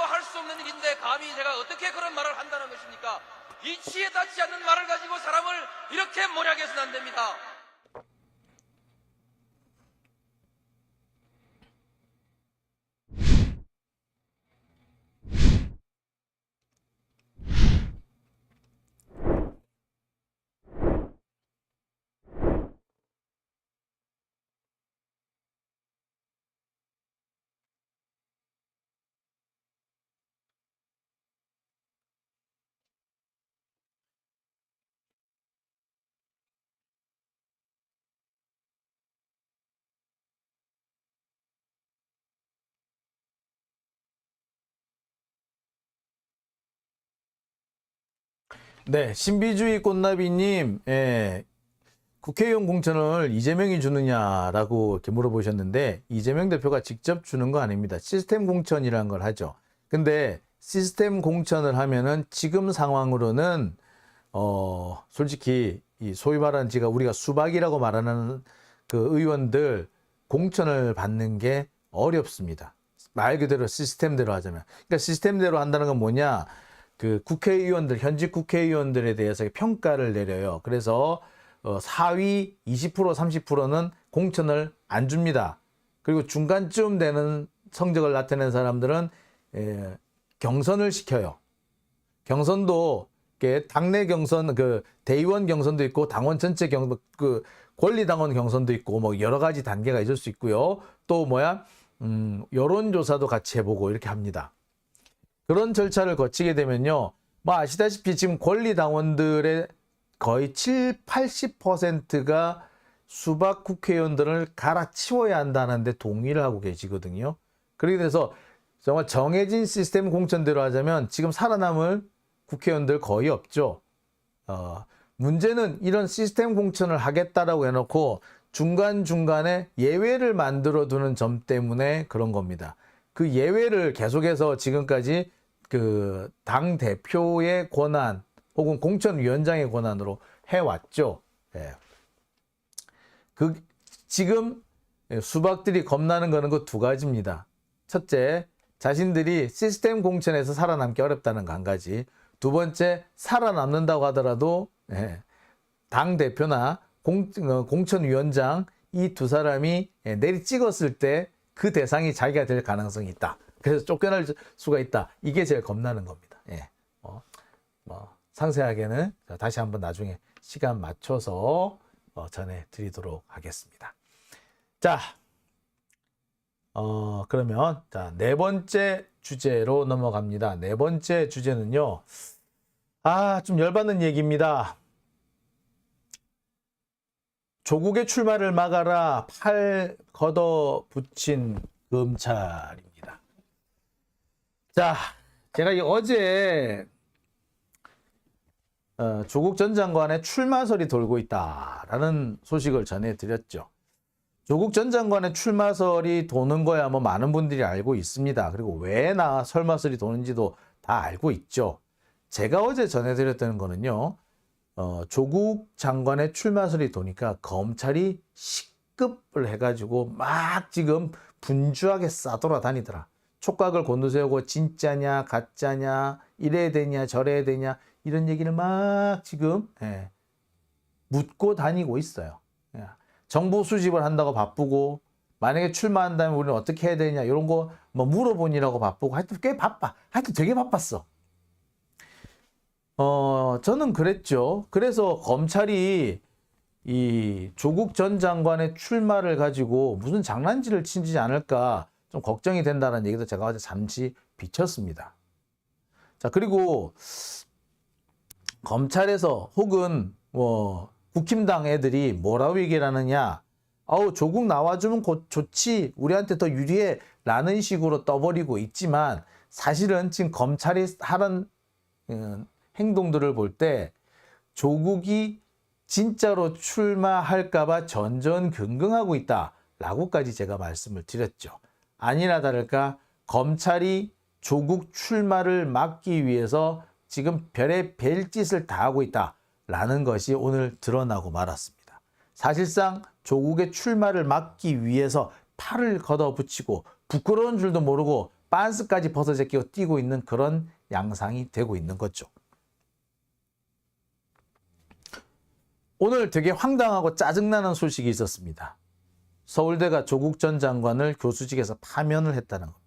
할 수 없는 일인데 감히 제가 어떻게 그런 말을 한다는 것입니까? 이치에 닿지 않는 말을 가지고 사람을 이렇게 몰약해서는 안 됩니다. 네, 신비주의 꽃나비님, 예, 국회의원 공천을 이재명이 주느냐라고 이렇게 물어보셨는데, 이재명 대표가 직접 주는 거 아닙니다. 시스템 공천이라는 걸 하죠. 근데 시스템 공천을 하면은 지금 상황으로는, 솔직히 이 소위 말하는 지가 우리가 수박이라고 말하는 그 의원들 공천을 받는 게 어렵습니다. 말 그대로 시스템대로 하자면. 그러니까 시스템대로 한다는 건 뭐냐? 그 국회의원들, 현직 국회의원들에 대해서 평가를 내려요. 그래서 사위 20%, 30%는 공천을 안 줍니다. 그리고 중간쯤 되는 성적을 나타낸 사람들은 경선을 시켜요. 경선도 당내 경선, 그 대의원 경선도 있고 당원 전체 그 권리당원 경선도 있고 뭐 여러 가지 단계가 있을 수 있고요. 또 여론조사도 같이 해보고 이렇게 합니다. 그런 절차를 거치게 되면요. 뭐 아시다시피 지금 권리당원들의 거의 80%가 수박 국회의원들을 갈아치워야 한다는데 동의를 하고 계시거든요. 그렇게 돼서 정말 정해진 시스템 공천대로 하자면 지금 살아남을 국회의원들 거의 없죠. 문제는 이런 시스템 공천을 하겠다라고 해놓고 중간중간에 예외를 만들어 두는 점 때문에 그런 겁니다. 그 예외를 계속해서 지금까지 그 당 대표의 권한 혹은 공천위원장의 권한으로 해왔죠. 예. 지금 수박들이 겁나는 거는 그 두 가지입니다. 첫째, 자신들이 시스템 공천에서 살아남기 어렵다는 거 한 가지. 두 번째, 살아남는다고 하더라도 당 대표나 공천위원장 이 두 사람이 내리 찍었을 때 그 대상이 자기가 될 가능성이 있다. 그래서 쫓겨날 수가 있다. 이게 제일 겁나는 겁니다. 예. 상세하게는 다시 한번 나중에 시간 맞춰서 전해드리도록 하겠습니다. 자, 그러면 네 번째 주제로 넘어갑니다. 네 번째 주제는요. 좀 열받는 얘기입니다. 조국의 출마를 막아라. 팔 걷어붙인 검찰입니다. 자, 제가 어제 조국 전 장관의 출마설이 돌고 있다라는 소식을 전해드렸죠. 조국 전 장관의 출마설이 도는 거야 뭐 많은 분들이 알고 있습니다. 그리고 왜 설마설이 도는지도 다 알고 있죠. 제가 어제 전해드렸던 거는요. 조국 장관의 출마설이 도니까 검찰이 식급을 해가지고 막 지금 분주하게 싸돌아다니더라. 촉각을 곤두세우고 진짜냐 가짜냐 이래야 되냐 저래야 되냐 이런 얘기를 막 지금 묻고 다니고 있어요. 정보 수집을 한다고 바쁘고 만약에 출마한다면 우리는 어떻게 해야 되냐 이런 거 뭐 물어보니라고 바쁘고 하여튼 꽤 바빠. 하여튼 되게 바빴어. 저는 그랬죠. 그래서 검찰이 이 조국 전 장관의 출마를 가지고 무슨 장난질을 치지 않을까 좀 걱정이 된다는 얘기도 제가 어제 잠시 비쳤습니다. 자, 그리고 검찰에서 혹은 국힘당 애들이 뭐라고 얘기를 하느냐. 조국 나와주면 좋지. 우리한테 더 유리해. 라는 식으로 떠버리고 있지만 사실은 지금 검찰이 하는 행동들을 볼 때 조국이 진짜로 출마할까봐 전전긍긍하고 있다라고까지 제가 말씀을 드렸죠. 아니나 다를까 검찰이 조국 출마를 막기 위해서 지금 별의 별짓을 다 하고 있다라는 것이 오늘 드러나고 말았습니다. 사실상 조국의 출마를 막기 위해서 팔을 걷어붙이고 부끄러운 줄도 모르고 빤스까지 벗어 제끼고 뛰고 있는 그런 양상이 되고 있는 거죠. 오늘 되게 황당하고 짜증나는 소식이 있었습니다. 서울대가 조국 전 장관을 교수직에서 파면을 했다는 겁니다.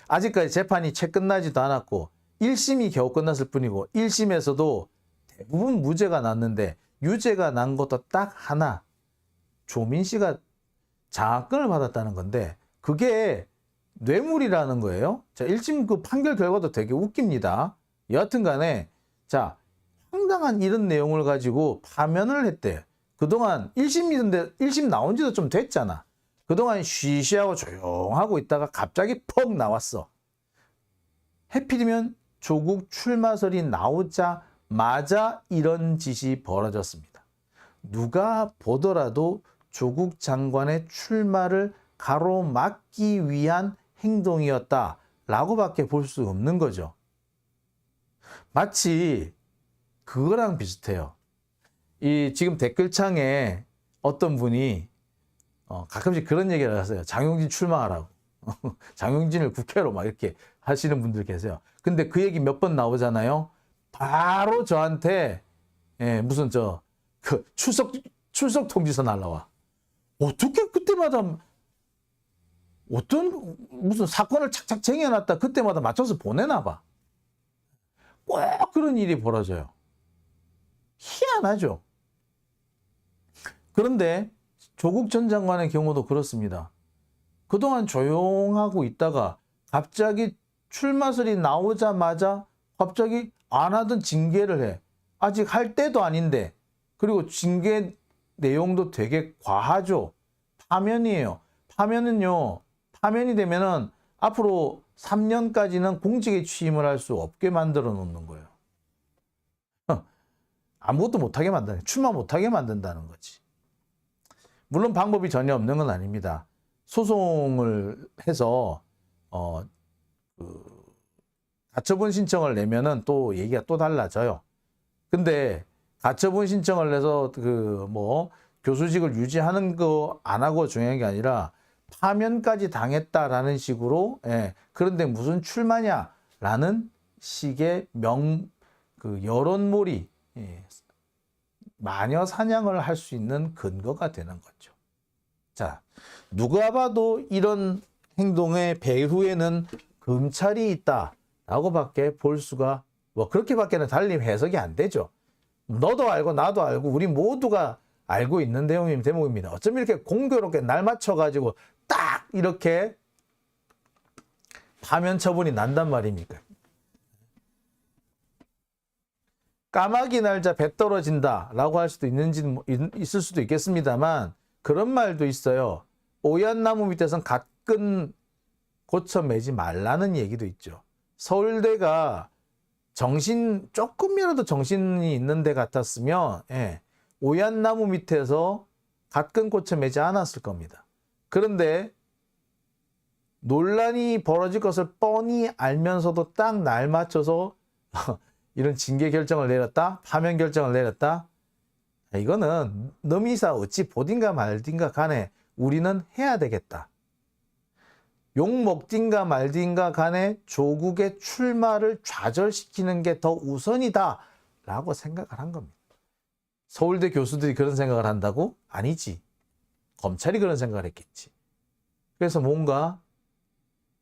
아직까지 재판이 채 끝나지도 않았고 1심이 겨우 끝났을 뿐이고 1심에서도 대부분 무죄가 났는데 유죄가 난 것도 딱 하나, 조민 씨가 장학금을 받았다는 건데 그게 뇌물이라는 거예요. 자, 1심 그 판결 결과도 되게 웃깁니다. 여하튼 간에 자, 황당한 이런 내용을 가지고 파면을 했대. 그동안 1심이던데 1심 나온 지도 좀 됐잖아. 그동안 쉬쉬하고 조용하고 있다가 갑자기 퍽 나왔어. 해필이면 조국 출마설이 나오자마자 이런 짓이 벌어졌습니다. 누가 보더라도 조국 장관의 출마를 가로막기 위한 행동이었다라고밖에 볼 수 없는 거죠. 마치 그거랑 비슷해요. 이 지금 댓글창에 어떤 분이 가끔씩 그런 얘기를 하세요. 장용진 출마하라고. 장용진을 국회로 막 이렇게 하시는 분들 계세요. 근데 그 얘기 몇 번 나오잖아요. 바로 저한테 무슨 그 출석 통지서 날라와. 어떻게 그때마다 어떤 무슨 사건을 착착 쟁여놨다 그때마다 맞춰서 보내나 봐. 꼭 그런 일이 벌어져요. 희한하죠. 그런데 조국 전 장관의 경우도 그렇습니다. 그동안 조용하고 있다가 갑자기 출마설이 나오자마자 갑자기 안 하던 징계를 해. 아직 할 때도 아닌데. 그리고 징계 내용도 되게 과하죠. 파면이에요. 파면이 되면은 앞으로 3년까지는 공직에 취임을 할 수 없게 만들어 놓는 거예요. 아무것도 못하게 만드는, 출마 못하게 만든다는 거지. 물론 방법이 전혀 없는 건 아닙니다. 소송을 해서 가처분 신청을 내면은 또 얘기가 또 달라져요. 근데 가처분 신청을 내서 교수직을 유지하는 거 안 하고 중요한 게 아니라 파면까지 당했다라는 식으로, 그런데 무슨 출마냐라는 식의 여론몰이, 마녀 사냥을 할 수 있는 근거가 되는 거죠. 자, 누가 봐도 이런 행동의 배후에는 검찰이 있다라고밖에 볼 수가, 그렇게밖에는 달리 해석이 안 되죠. 너도 알고 나도 알고 우리 모두가 알고 있는 대목입니다. 어쩜 이렇게 공교롭게 날 맞춰가지고 딱 이렇게 파면 처분이 난단 말입니까? 까마귀 날자 배 떨어진다 라고 할 수도 있을 수도 있겠습니다만 그런 말도 있어요. 오얏 나무 밑에선 갓근 고쳐 매지 말라는 얘기도 있죠. 서울대가 조금이라도 정신이 있는 데 같았으면 오얏 나무 밑에서 갓근 고쳐 매지 않았을 겁니다. 그런데 논란이 벌어질 것을 뻔히 알면서도 딱 날 맞춰서 이런 징계 결정을 내렸다? 파면 결정을 내렸다? 이거는 넘이사 어찌 보딘가 말딘가 간에 우리는 해야 되겠다. 욕 먹딘가 말딘가 간에 조국의 출마를 좌절시키는 게 더 우선이다 라고 생각을 한 겁니다. 서울대 교수들이 그런 생각을 한다고? 아니지. 검찰이 그런 생각을 했겠지. 그래서 뭔가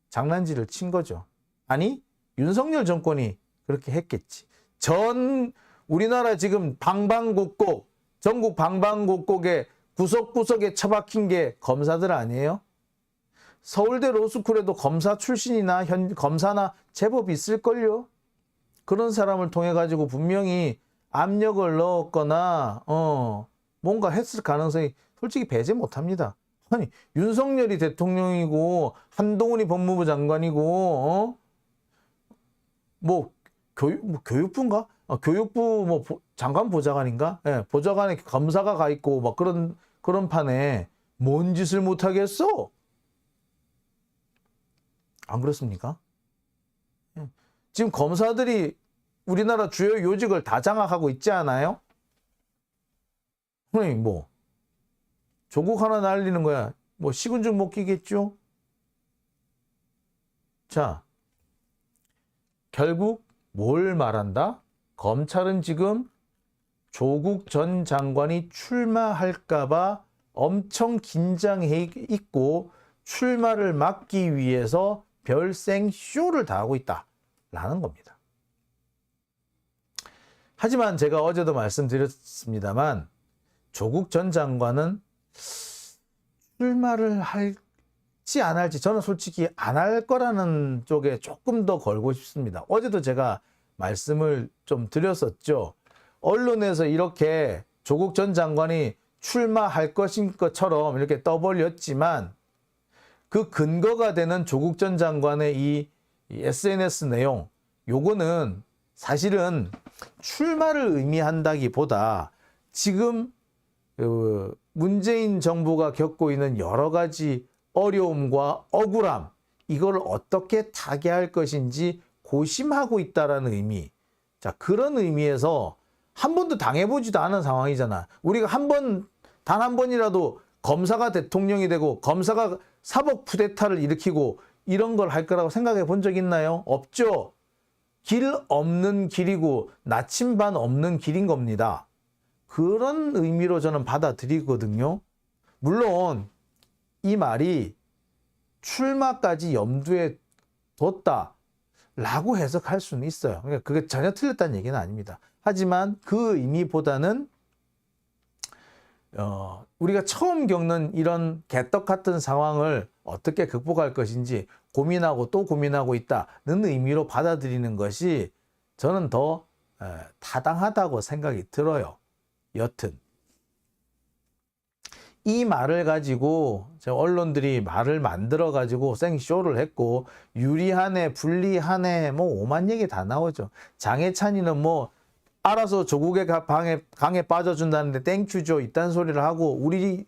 장난질을 친 거죠. 아니, 윤석열 정권이 그렇게 했겠지. 우리나라 지금 전국 방방곡곡에 구석구석에 처박힌 게 검사들 아니에요? 서울대 로스쿨에도 검사 출신이나 검사나 제법 있을걸요? 그런 사람을 통해 가지고 분명히 압력을 넣었거나 뭔가 했을 가능성이 솔직히 배제 못합니다. 아니, 윤석열이 대통령이고 한동훈이 법무부 장관이고 교육부인가? 교육부 장관 보좌관인가? 보좌관에 검사가 가 있고 막 그런 판에 뭔 짓을 못 하겠어? 안 그렇습니까? 지금 검사들이 우리나라 주요 요직을 다 장악하고 있지 않아요? 아니 조국 하나 날리는 거야. 식은 죽 먹기겠죠? 자, 결국 뭘 말한다? 검찰은 지금 조국 전 장관이 출마할까봐 엄청 긴장해 있고 출마를 막기 위해서 별생 쇼를 다 하고 있다라는 겁니다. 하지만 제가 어제도 말씀드렸습니다만 조국 전 장관은 출마를 할지 안 할지 저는 솔직히 안 할 거라는 쪽에 조금 더 걸고 싶습니다. 어제도 제가 말씀을 좀 드렸었죠. 언론에서 이렇게 조국 전 장관이 출마할 것인 것처럼 이렇게 떠벌렸지만 그 근거가 되는 조국 전 장관의 이 SNS 내용, 요거는 사실은 출마를 의미한다기보다 지금 문재인 정부가 겪고 있는 여러 가지 어려움과 억울함, 이걸 어떻게 타개할 것인지 고심하고 있다라는 의미. 자, 그런 의미에서 한 번도 당해보지도 않은 상황이잖아. 우리가 단 한 번이라도 검사가 대통령이 되고 검사가 사법 쿠데타를 일으키고 이런 걸 할 거라고 생각해 본 적 있나요? 없죠. 길 없는 길이고 나침반 없는 길인 겁니다. 그런 의미로 저는 받아들이거든요. 물론 이 말이 출마까지 염두에 뒀다라고 해석할 수는 있어요. 그러니까 그게 전혀 틀렸다는 얘기는 아닙니다. 하지만 그 의미보다는 우리가 처음 겪는 이런 개떡 같은 상황을 어떻게 극복할 것인지 고민하고 또 고민하고 있다는 의미로 받아들이는 것이 저는 더 타당하다고 생각이 들어요. 여튼 이 말을 가지고 언론들이 말을 만들어 가지고 생쇼를 했고 유리하네 불리하네 뭐 오만 얘기 다 나오죠. 장해찬이는 뭐 알아서 조국의 강에 빠져준다는데 땡큐죠 이딴 소리를 하고 우리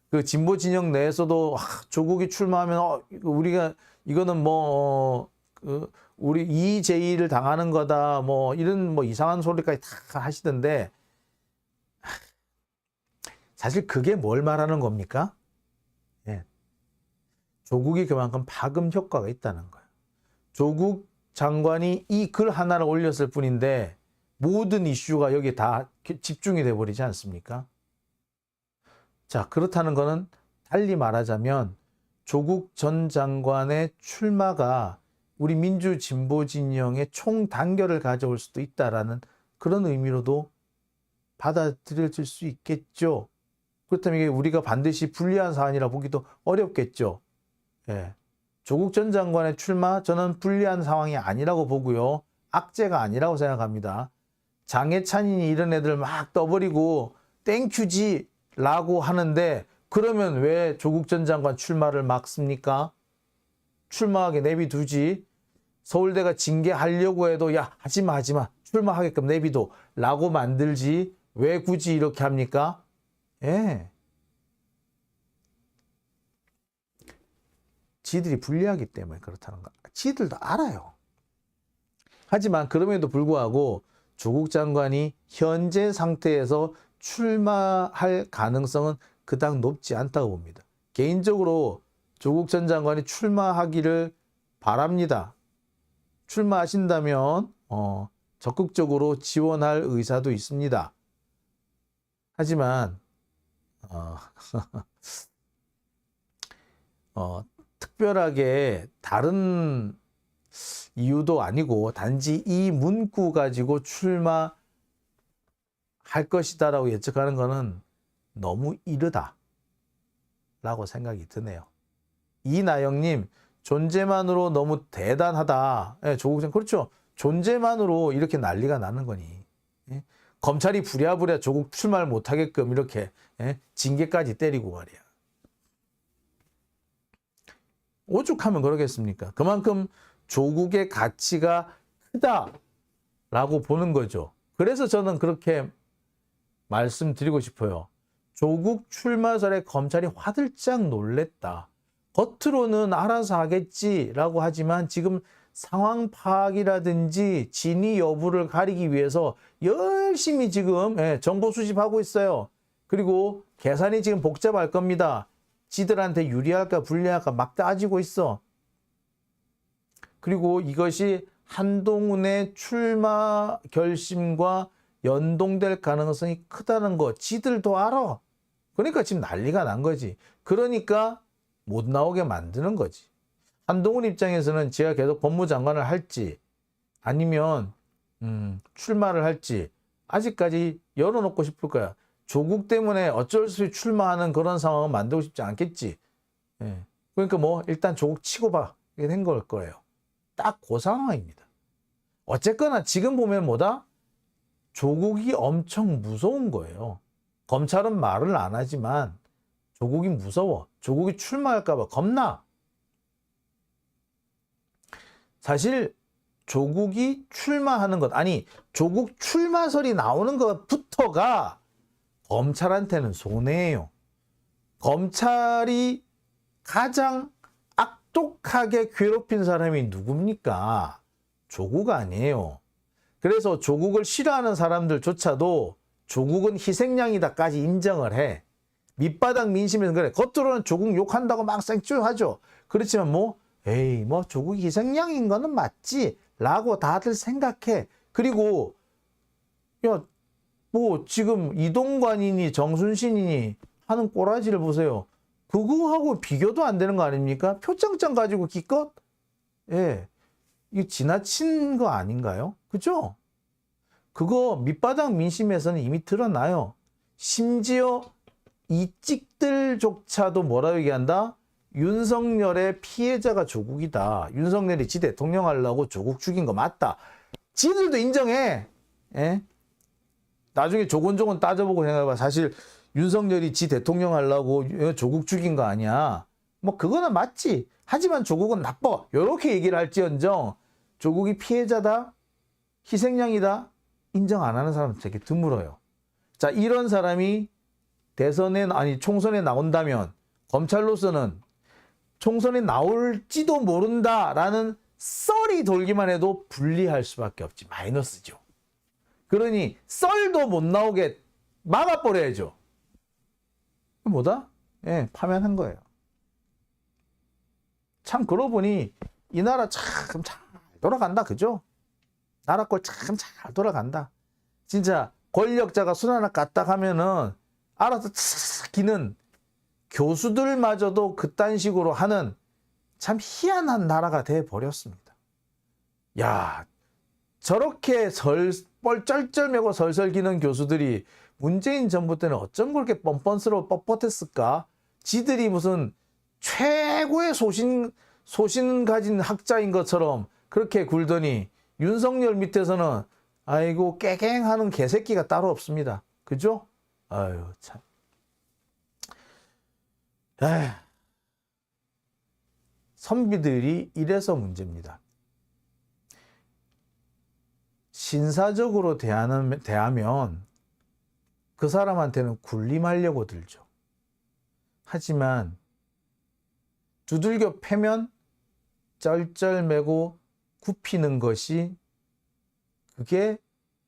그 진보 진영 내에서도 조국이 출마하면 우리가 이거는 뭐 우리 이재일을 당하는 거다 뭐 이런 뭐 이상한 소리까지 다 하시던데 사실 그게 뭘 말하는 겁니까? 예. 조국이 그만큼 파급 효과가 있다는 거예요. 조국 장관이 이 글 하나를 올렸을 뿐인데 모든 이슈가 여기에 다 집중이 돼 버리지 않습니까? 자, 그렇다는 거는 달리 말하자면 조국 전 장관의 출마가 우리 민주 진보 진영의 총단결을 가져올 수도 있다라는 그런 의미로도 받아들여질 수 있겠죠. 그렇다면 이게 우리가 반드시 불리한 사안이라 보기도 어렵겠죠. 예. 조국 전 장관의 출마 저는 불리한 상황이 아니라고 보고요. 악재가 아니라고 생각합니다. 장해찬이니 이런 애들 막 떠버리고 땡큐지 라고 하는데 그러면 왜 조국 전 장관 출마를 막습니까? 출마하게 내비두지. 서울대가 징계하려고 해도 야 하지마 출마하게끔 내비둬 라고 만들지 왜 굳이 이렇게 합니까? 예. 지들이 불리하기 때문에 그렇다는 거. 지들도 알아요. 하지만 그럼에도 불구하고 조국 장관이 현재 상태에서 출마할 가능성은 그닥 높지 않다고 봅니다. 개인적으로 조국 전 장관이 출마하기를 바랍니다. 출마하신다면 적극적으로 지원할 의사도 있습니다. 하지만 특별하게 다른 이유도 아니고 단지 이 문구 가지고 출마할 것이다라고 예측하는 것은 너무 이르다 라고 생각이 드네요. 이나영님 존재만으로 너무 대단하다. 예, 조국 전 그렇죠. 존재만으로 이렇게 난리가 나는 거니. 예? 검찰이 부랴부랴 조국 출마를 못하게끔 이렇게 징계까지 때리고 말이야. 오죽하면 그러겠습니까? 그만큼 조국의 가치가 크다라고 보는 거죠. 그래서 저는 그렇게 말씀드리고 싶어요. 조국 출마설에 검찰이 화들짝 놀랬다. 겉으로는 알아서 하겠지라고 하지만 지금 상황 파악이라든지 진위 여부를 가리기 위해서 열심히 지금 정보 수집하고 있어요. 그리고 계산이 지금 복잡할 겁니다. 지들한테 유리할까 불리할까 막 따지고 있어. 그리고 이것이 한동훈의 출마 결심과 연동될 가능성이 크다는 거 지들도 알아. 그러니까 지금 난리가 난 거지. 그러니까 못 나오게 만드는 거지. 한동훈 입장에서는 제가 계속 법무장관을 할지 아니면 출마를 할지 아직까지 열어놓고 싶을 거야. 조국 때문에 어쩔 수 없이 출마하는 그런 상황을 만들고 싶지 않겠지. 예. 그러니까 뭐 일단 조국 치고 봐. 이게 된 걸 거예요. 딱 그 상황입니다. 어쨌거나 지금 보면 뭐다? 조국이 엄청 무서운 거예요. 검찰은 말을 안 하지만 조국이 무서워. 조국이 출마할까 봐 겁나. 사실 조국이 출마하는 것, 아니 조국 출마설이 나오는 것부터가 검찰한테는 손해예요. 검찰이 가장 악독하게 괴롭힌 사람이 누굽니까? 조국 아니에요. 그래서 조국을 싫어하는 사람들조차도 조국은 희생양이다까지 인정을 해. 밑바닥 민심에서 그래. 겉으로는 조국 욕한다고 막 쌩쭈하죠. 그렇지만 뭐 에이 뭐 조국이 희생양인 거는 맞지 라고 다들 생각해. 그리고 야 뭐 지금 이동관이니 정순신이니 하는 꼬라지를 보세요. 그거하고 비교도 안 되는 거 아닙니까? 표창장 가지고 기껏? 예. 이거 지나친 거 아닌가요? 그죠? 그거 밑바닥 민심에서는 이미 드러나요. 심지어 이 찍들조차도 뭐라고 얘기한다? 윤석열의 피해자가 조국이다. 윤석열이 지 대통령 하려고 조국 죽인 거 맞다. 지들도 인정해. 예? 나중에 조곤조곤 따져보고 생각해봐. 사실 윤석열이 지 대통령 하려고 조국 죽인 거 아니야. 뭐 그거는 맞지. 하지만 조국은 나빠. 이렇게 얘기를 할지언정 조국이 피해자다, 희생양이다 인정 안 하는 사람은 되게 드물어요. 자, 이런 사람이 총선에 나온다면 검찰로서는 총선에 나올지도 모른다라는 썰이 돌기만 해도 불리할 수밖에 없지. 마이너스죠. 그러니 썰도 못 나오게 막아버려야죠. 뭐다? 예, 파면한 거예요. 참 그러고 보니 이 나라 참 잘 돌아간다. 그죠? 나라 꼴 참 잘 돌아간다. 진짜 권력자가 손 하나 까딱 하면은 알아서 싹 기는 교수들마저도 그딴 식으로 하는 참 희한한 나라가 돼버렸습니다. 야, 저렇게 쩔쩔매고 설설 기는 교수들이 문재인 정부 때는 어쩜 그렇게 뻔뻔스러워 뻣뻣했을까? 지들이 무슨 최고의 소신 가진 학자인 것처럼 그렇게 굴더니 윤석열 밑에서는 아이고 깨갱하는 개새끼가 따로 없습니다. 그죠? 아유 참. 에휴. 선비들이 이래서 문제입니다. 신사적으로 대하면 그 사람한테는 군림하려고 들죠. 하지만 두들겨 패면 쩔쩔매고 굽히는 것이 그게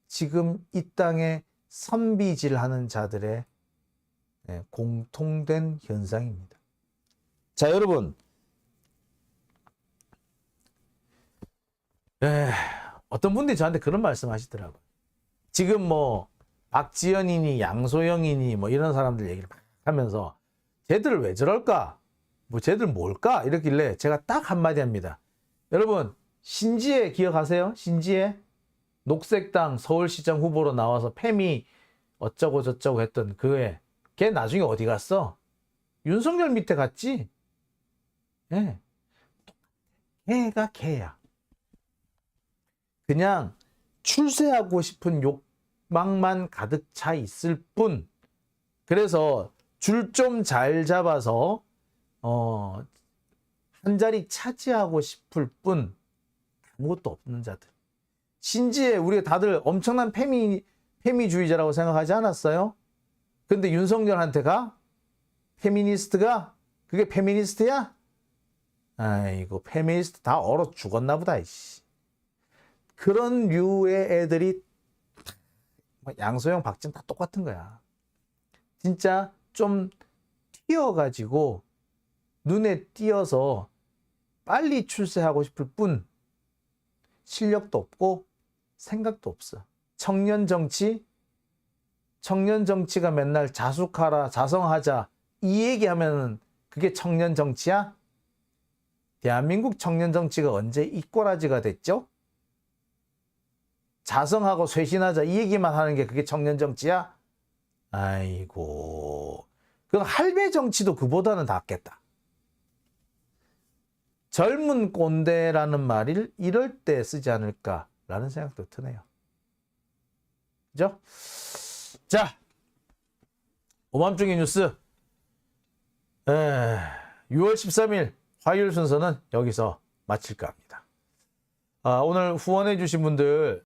지금 이 땅에 선비질하는 자들의 공통된 현상입니다. 자, 여러분. 어떤 분들이 저한테 그런 말씀 하시더라고요. 지금 뭐 박지연이니 양소영이니 뭐 이런 사람들 얘기를 막 하면서 쟤들 왜 저럴까? 뭐 쟤들 뭘까? 이러길래 제가 딱 한마디 합니다. 여러분 신지혜 기억하세요? 신지혜? 녹색당 서울시장 후보로 나와서 페미 어쩌고 저쩌고 했던 그애. 걔 나중에 어디 갔어? 윤석열 밑에 갔지? 예. 걔가 걔야. 그냥 출세하고 싶은 욕망만 가득 차 있을 뿐. 그래서 줄 좀 잘 잡아서 한 자리 차지하고 싶을 뿐 아무것도 없는 자들. 신지에 우리가 다들 엄청난 페미주의자라고 생각하지 않았어요? 근데 윤석열한테 가? 페미니스트가? 그게 페미니스트야? 아이고 페미니스트 다 얼어 죽었나 보다. 이씨. 그런 류의 애들이 양소영, 박지원 다 똑같은 거야. 진짜 좀 튀어가지고 눈에 띄어서 빨리 출세하고 싶을 뿐 실력도 없고 생각도 없어. 청년 정치가 맨날 자숙하라, 자성하자 이 얘기하면 그게 청년 정치야? 대한민국 청년 정치가 언제 이 꼬라지가 됐죠? 자성하고 쇄신하자 이 얘기만 하는 게 그게 청년 정치야? 아이고, 그 할배 정치도 그보다는 낫겠다. 젊은 꼰대라는 말을 이럴 때 쓰지 않을까라는 생각도 드네요. 그죠? 자, 오밤중의 뉴스 6월 13일 화요일 순서는 여기서 마칠까 합니다. 오늘 후원해 주신 분들